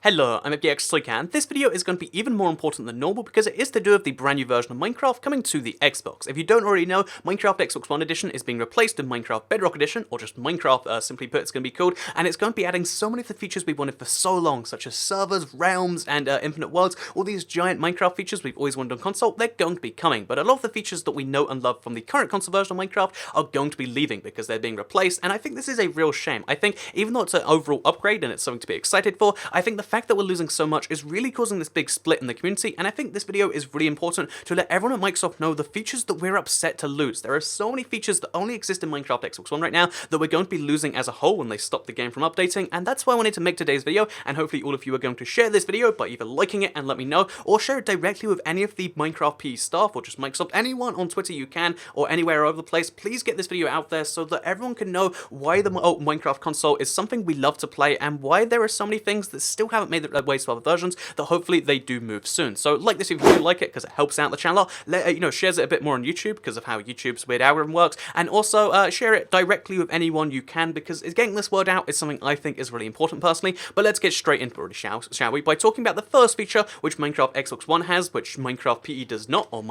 Hello, I'm FDX and this video is going to be even more important than normal because it is to do with the brand new version of Minecraft coming to the Xbox. If you don't already know, Minecraft Xbox One Edition is being replaced with Minecraft Bedrock Edition, or just Minecraft, simply put, it's going to be called, and it's going to be adding so many of the features we've wanted for so long, such as servers, realms, and infinite worlds. All these giant Minecraft features we've always wanted on console, they're going to be coming, but a lot of the features that we know and love from the current console version of Minecraft are going to be leaving because they're being replaced, and I think this is a real shame. I think even though it's an overall upgrade and it's something to be excited for, I think the fact that we're losing so much is really causing this big split in the community, and I think this video is really important to let everyone at Microsoft know the features that we're upset to lose. There are so many features that only exist in Minecraft Xbox One right now that we're going to be losing as a whole when they stop the game from updating, and that's why I wanted to make today's video, and hopefully all of you are going to share this video by either liking it and let me know, or share it directly with any of the Minecraft PE staff, or just Microsoft, anyone on Twitter you can, or anywhere over the place. Please get this video out there so that everyone can know why the Minecraft console is something we love to play, and why there are so many things that still haven't made their way to other versions that hopefully they do move soon. So like this if you do like it, because it helps out the channel. Shares it a bit more on YouTube because of how YouTube's weird algorithm works, and also share it directly with anyone you can, because getting this word out is something I think is really important personally. But let's get straight into it, shall we, by talking about the first feature which Minecraft Xbox One has, which Minecraft PE does not, or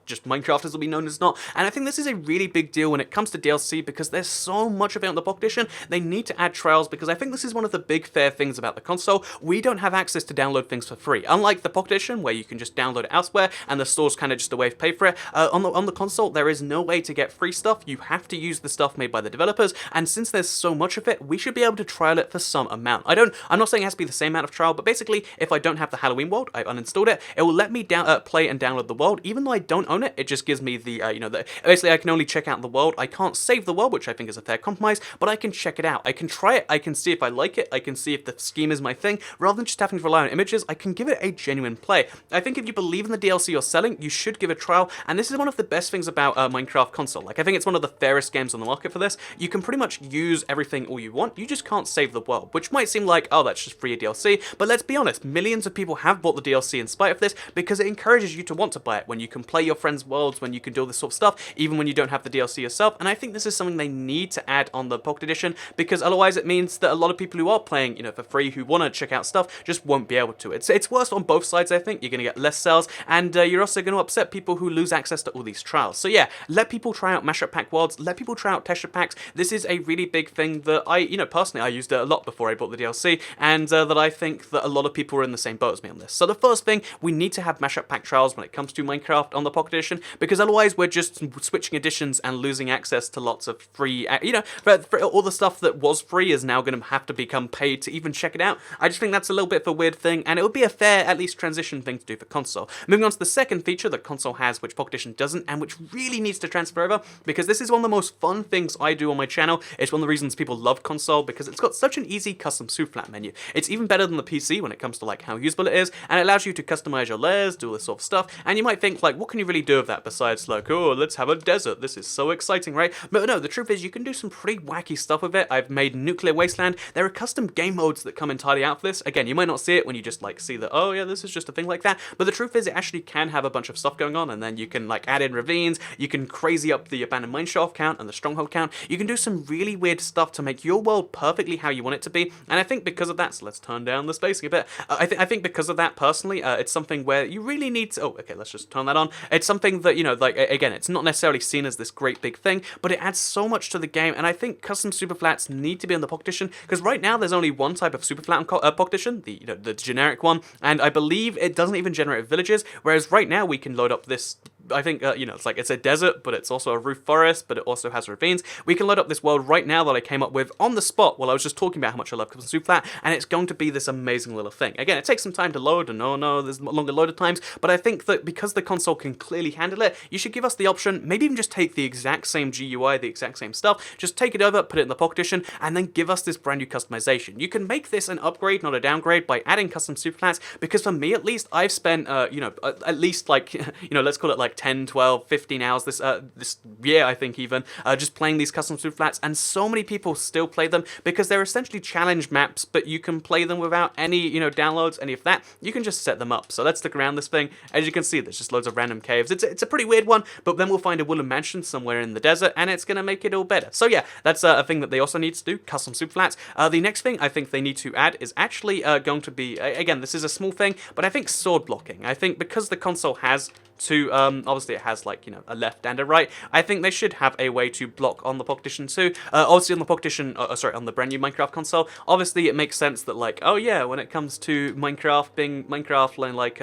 just Minecraft as it'll be known as not. And I think this is a really big deal when it comes to DLC, because there's so much of it on the Pocket Edition. They need to add trials, because I think this is one of the big fair things about the console. We don't have access to download things for free. Unlike the Pocket Edition, where you can just download it elsewhere and the store's kind of just a way to pay for it, on the console there is no way to get free stuff. You have to use the stuff made by the developers, and since there's so much of it, we should be able to trial it for some amount. I'm not saying it has to be the same amount of trial, but basically, if I don't have the Halloween world, I've uninstalled it, it will let me play and download the world. Even though I don't own it, it just gives me the, basically I can only check out the world. I can't save the world, which I think is a fair compromise, but I can check it out. I can try it, I can see if I like it, I can see if the scheme is my thing. Rather than just having to rely on images, I can give it a genuine play. I think if you believe in the DLC you're selling, you should give a trial, and this is one of the best things about Minecraft console. Like, I think it's one of the fairest games on the market for this. You can pretty much use everything all you want, you just can't save the world, which might seem like, oh, that's just free DLC, but let's be honest, millions of people have bought the DLC in spite of this, because it encourages you to want to buy it, when you can play your friends' worlds, when you can do all this sort of stuff, even when you don't have the DLC yourself. And I think this is something they need to add on the Pocket Edition, because otherwise it means that a lot of people who are playing, for free, who want to check out stuff, just won't be able to. It's worse on both sides, I think. You're going to get less sales, and you're also going to upset people who lose access to all these trials. So yeah, let people try out mashup pack worlds, let people try out texture packs. This is a really big thing that personally I used it a lot before I bought the DLC, and that I think that a lot of people are in the same boat as me on this. So the first thing, we need to have mashup pack trials when it comes to Minecraft on the Pocket Edition, because otherwise we're just switching editions and losing access to lots of free, for all the stuff that was free is now going to have to become paid to even check it out. I just think that's a little bit of a weird thing, and it would be a fair, at least, transition thing to do for console. Moving on to the second feature that console has, which Pocket Edition doesn't, and which really needs to transfer over, because this is one of the most fun things I do on my channel. It's one of the reasons people love console, because it's got such an easy custom superflat menu. It's even better than the PC when it comes to like how usable it is, and it allows you to customize your layers, do all this sort of stuff, and you might think, like, what can you really do with that besides like, oh, let's have a desert, this is so exciting, right? But no, the truth is you can do some pretty wacky stuff with it. I've made Nuclear Wasteland. There are custom game modes that come entirely out for this. Again, you might not see it when you just like see that, oh yeah, this is just a thing like that, but the truth is it actually can have a bunch of stuff going on, and then you can like add in ravines, you can crazy up the abandoned mineshaft count and the stronghold count. You can do some really weird stuff to make your world perfectly how you want it to be, and I think because of that, so let's turn down the spacing a bit, I think because of that, personally, it's something where you really need to, let's just turn that on. It's something that, again, it's not necessarily seen as this great big thing, but it adds so much to the game, and I think custom superflats need to be on the Pocket Edition, because right now there's only one type of superflat on Pocket Edition, the generic one, and I believe it doesn't even generate villages, whereas right now we can load up this, I think, it's a desert, but it's also a roof forest, but it also has ravines. We can load up this world right now that I came up with on the spot while I was just talking about how much I love custom superflat, and it's going to be this amazing little thing. Again, it takes some time to load, and no, there's longer loaded times, but I think that because the console can clearly handle it, you should give us the option, maybe even just take the exact same GUI, the exact same stuff, just take it over, put it in the Pocket Edition, and then give us this brand new customization. You can make this an upgrade, not a downgrade, by adding custom superflats, because for me at least, I've spent, at least like, let's call it like 10, 12, 15 hours this year, I think even, just playing these custom superflats, and so many people still play them because they're essentially challenge maps, but you can play them without any, downloads, any of that. You can just set them up. So let's look around this thing. As you can see, there's just loads of random caves. It's a pretty weird one, but then we'll find a wooden mansion somewhere in the desert, and it's going to make it all better. So yeah, that's a thing that they also need to do, custom superflats. The next thing I think they need to add is actually going to be, again, this is a small thing, but I think sword blocking. I think because the console has obviously it has like, a left and a right, I think they should have a way to block on the Pocket Edition too. Obviously on the Pocket Edition, on the brand new Minecraft console, obviously it makes sense that like, oh yeah, when it comes to Minecraft being Minecraft, and like,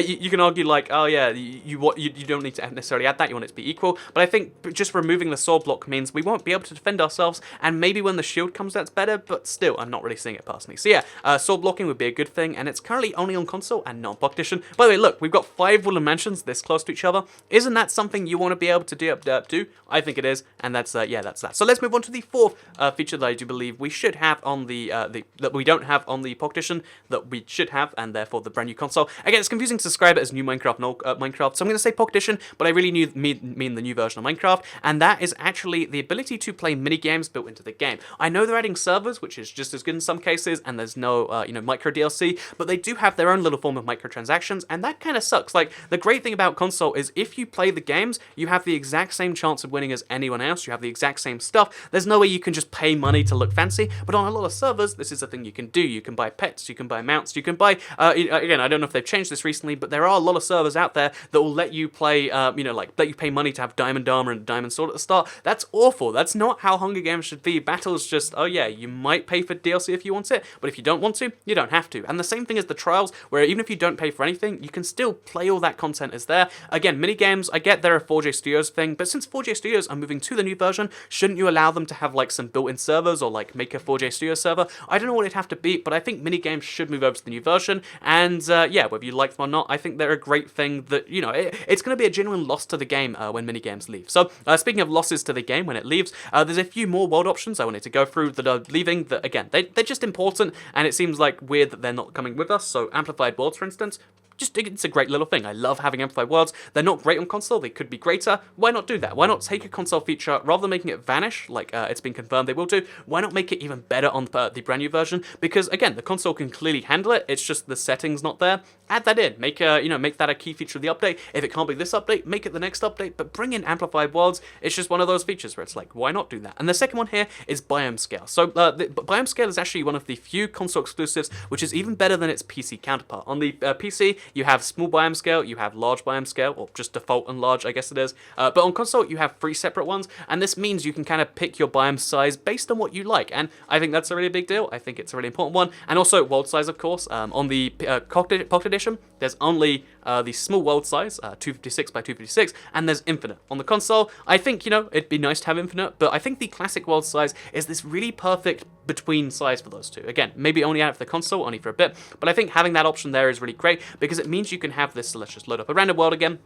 you can argue like, oh yeah, you don't need to necessarily add that, you want it to be equal, but I think just removing the sword block means we won't be able to defend ourselves, and maybe when the shield comes that's better, but still, I'm not really seeing it personally. So yeah, sword blocking would be a good thing, and it's currently only on console and not on Pocket Edition. By the way, look, we've got 5 wooden mansions this close to each other. Isn't that something you want to be able to do? I think it is, and that's that's that. So let's move on to the 4th feature that I do believe we should have on that we don't have on the Pocket Edition, that we should have, and therefore the brand new console. Again, it's confusing to describe it as new Minecraft, Minecraft, so I'm going to say Pocket Edition, but I really mean the new version of Minecraft, and that is actually the ability to play mini games built into the game. I know they're adding servers, which is just as good in some cases, and there's no micro DLC, but they do have their own little form of microtransactions, and that kind of sucks. Like, the great thing about console is if you play the games, you have the exact same chance of winning as anyone else. You have the exact same stuff. There's no way you can just pay money to look fancy, but on a lot of servers, this is a thing you can do. You can buy pets, you can buy mounts, you can buy, again, I don't know if they've changed this recently, but there are a lot of servers out there that will let you play, let you pay money to have diamond armor and diamond sword at the start. That's awful. That's not how Hunger Games should be. Battle's just, oh yeah, you might pay for DLC if you want it, but if you don't want to, you don't have to. And the same thing as the trials, where even if you don't pay for anything, you can still play all that content is there. Again, minigames, I get they're a 4J Studios thing, but since 4J Studios are moving to the new version, shouldn't you allow them to have like some built-in servers, or like make a 4J Studios server? I don't know what it'd have to be, but I think minigames should move over to the new version, and yeah, whether you like them or not, I think they're a great thing that, it's going to be a genuine loss to the game when minigames leave. So, speaking of losses to the game when it leaves, there's a few more world options I wanted to go through that are leaving, that again, they're just important, and it seems like weird that they're not coming with us. So amplified worlds, for instance, it's a great little thing. I love having amplified worlds. They're not great on console. They could be greater. Why not do that? Why not take a console feature, rather than making it vanish, like it's been confirmed they will do, why not make it even better on the brand new version? Because again, the console can clearly handle it. It's just the settings not there. Add that in. Make make that a key feature of the update. If it can't be this update, make it the next update, but bring in amplified worlds. It's just one of those features where it's like, why not do that? And the second one here is biome scale. So the biome scale is actually one of the few console exclusives which is even better than its PC counterpart. On the PC, you have small biome scale, you have large biome scale, or just default and large, I guess it is. But on console, you have 3 separate ones, and this means you can kind of pick your biome size based on what you like. And I think that's a really big deal. I think it's a really important one. And also world size, of course. On the Pocket Edition, there's only the small world size, 256 by 256, and there's infinite. On the console, I think, it'd be nice to have infinite, but I think the classic world size is this really perfect between size for those two. Again, maybe only out of the console, only for a bit, but I think having that option there is really great, because it means you can have this. So let's just load up a random world again.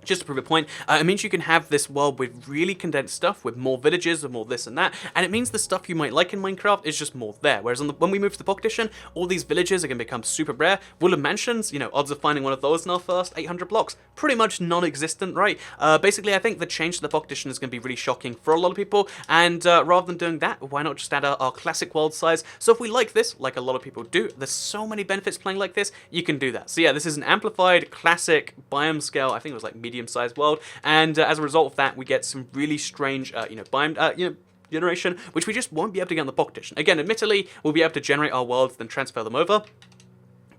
Just to prove a point, it means you can have this world with really condensed stuff, with more villages and more this and that, and it means the stuff you might like in Minecraft is just more there. Whereas when we move to the Pocket Edition, all these villages are going to become super rare. Wooden mansions, odds of finding one of those in our first 800 blocks, pretty much non-existent, right? Basically, I think the change to the Pocket Edition is going to be really shocking for a lot of people, and rather than doing that, why not just add our classic world size? So if we like this, like a lot of people do, there's so many benefits playing like this, you can do that. So yeah, this is an amplified, classic, biome scale, I think it was like medium-sized world, and as a result of that, we get some really strange, biome, generation, which we just won't be able to get on the Pocket Edition. Again, admittedly, we'll be able to generate our worlds, then transfer them over.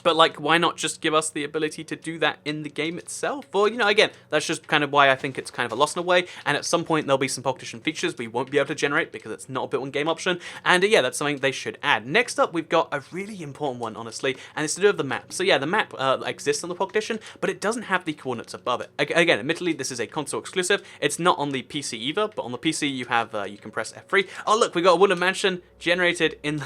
But, like, why not just give us the ability to do that in the game itself? Or, again, that's just kind of why I think it's kind of a loss in a way, and at some point there'll be some Pocket Edition features we won't be able to generate because it's not a built-in game option, and yeah, that's something they should add. Next up, we've got a really important one, honestly, and it's to do with the map. So yeah, the map exists on the Pocket Edition, but it doesn't have the coordinates above it. Again, admittedly, this is a console exclusive. It's not on the PC either, but on the PC you have, you can press F3. Oh look, we got a wooden mansion generated in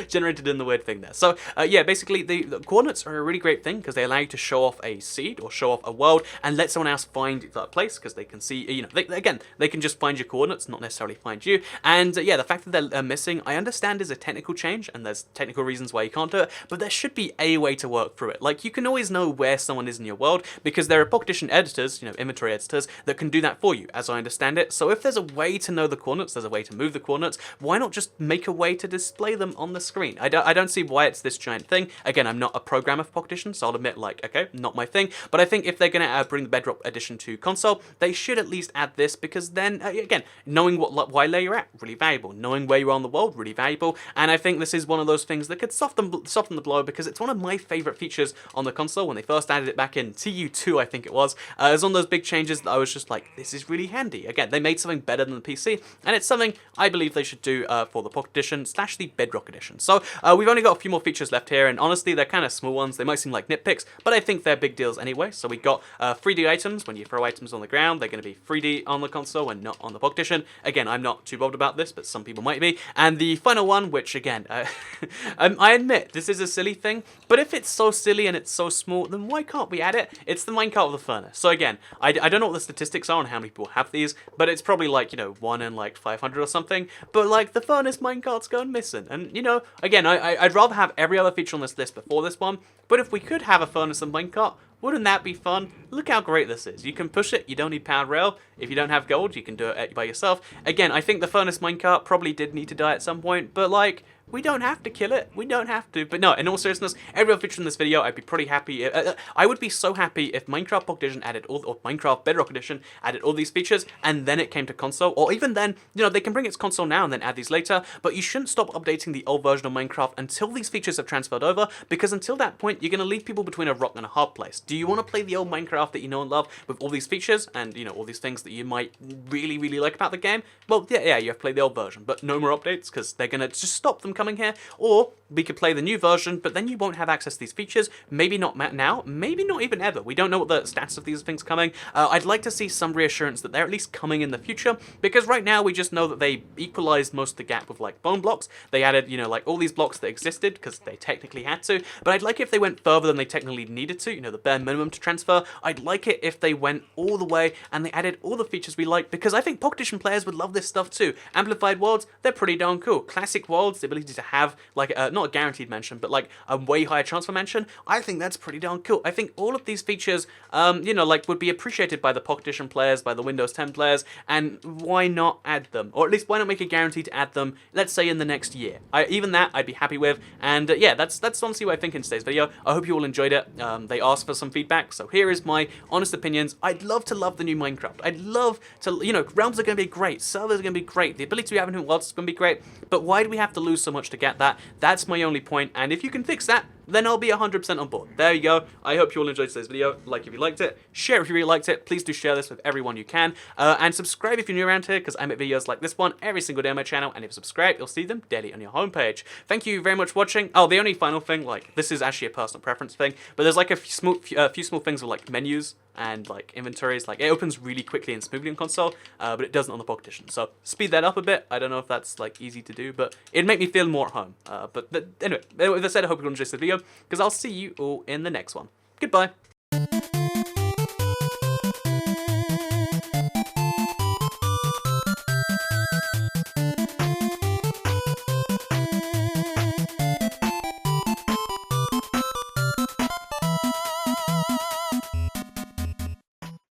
generated in the weird thing there. So yeah, basically the coordinates are a really great thing because they allow you to show off a seed or show off a world and let someone else find that place because they can see, you know, they can just find your coordinates, not necessarily find you. And yeah, the fact that they're missing, I understand is a technical change and there's technical reasons why you can't do it, but there should be a way to work through it. Like, you can always know where someone is in your world because there are pocket edition editors, you know, inventory editors, that can do that for you, as I understand it. So if there's a way to know the coordinates, there's a way to move the coordinates, why not just make a way to display them on the screen? I don't see why it's this giant thing. Again, I'm not a programmer for pocket edition, so I'll admit, like, okay, not my thing, but I think if they're going to bring the Bedrock edition to console, they should at least add this, because then, again, knowing what layer you're at, really valuable. Knowing where you are on the world, really valuable. And I think this is one of those things that could soften the blow, because it's one of my favorite features on the console. When they first added it back in TU2, I think it was one of those big changes that I was just like, this is really handy. Again, they made something better than the PC, and it's something I believe they should do for the Pocket Edition / the Bedrock Edition. So we've only got a few more features left here, and honestly, they're kind of small ones. They might seem like nitpicks, but I think they're big deals anyway. So we got 3D items. When you throw items on the ground, they're going to be 3D on the console and not on the Pocket Edition. Again, I'm not too bothered about this, but some people might be. And the final one, which again, I admit, this is a silly thing, but if it's so silly and it's so small, then why can't we add it? It's the minecart of the furnace. So again, I don't know what the statistics are on how many people have these, but it's probably like, you know, 1 in like 500 or something. But like, the furnace minecart's going missing. And you know, again, I'd rather have every other feature on this list before this one, but if we could have a furnace and minecart, wouldn't that be fun? Look how great this is. You can push it, you don't need powered rail. If you don't have gold, you can do it by yourself. Again, I think the furnace minecart probably did need to die at some point, but like, we don't have to kill it. We don't have to. But no, in all seriousness, every other feature in this video, I'd be pretty happy. I would be so happy if Minecraft Pocket Edition added or Minecraft Bedrock Edition added all these features, and then it came to console. Or even then, you know, they can bring its console now and then add these later, but you shouldn't stop updating the old version of Minecraft until these features have transferred over, because until that point, you're going to leave people between a rock and a hard place. Do you want to play the old Minecraft that you know and love with all these features and, you know, all these things that you might really, really like about the game? Well, yeah, you have to play the old version, but no more updates, because they're going to just stop them coming here. Or we could play the new version, but then you won't have access to these features. Maybe not now, maybe not even ever. We don't know what the status of these things coming. I'd like to see some reassurance that they're at least coming in the future, because right now we just know that they equalized most of the gap with like bone blocks. They added, you know, like all these blocks that existed because they technically had to, but I'd like it if they went further than they technically needed to, you know, the bare minimum to transfer. I'd like it if they went all the way and they added all the features we like, because I think Pocket Edition players would love this stuff too. Amplified worlds, they're pretty darn cool. Classic worlds, the ability to have like not a guaranteed mention, but like a way higher transfer mention, I think that's pretty darn cool. I think all of these features, you know, like would be appreciated by the Pocket Edition players, by the Windows 10 players, and why not add them? Or at least why not make a guarantee to add them, let's say in the next year? Even that I'd be happy with, and yeah, that's honestly what I think in today's video. I hope you all enjoyed it. They asked for some feedback, so here is my honest opinions. I'd love to love the new Minecraft. I'd love to, you know, realms are going to be great, servers are going to be great, the ability to have new worlds is going to be great, but why do we have to lose so much to get that? That's my only point, and if you can fix that, then I'll be 100% on board. There you go. I hope you all enjoyed today's video. Like if you liked it, share if you really liked it. Please do share this with everyone you can, and subscribe if you're new around here, because I make videos like this one every single day on my channel, and if you subscribe, you'll see them daily on your homepage. Thank you very much for watching. Oh, the only final thing, like, this is actually a personal preference thing, but there's like a few small things with like menus and like inventories. Like, it opens really quickly and smoothly on console, but it doesn't on the Pocket Edition. So speed that up a bit. I don't know if that's like easy to do, but it'd make me feel more at home. Anyway, with that said, I hope you all enjoyed this video, because I'll see you all in the next one. Goodbye.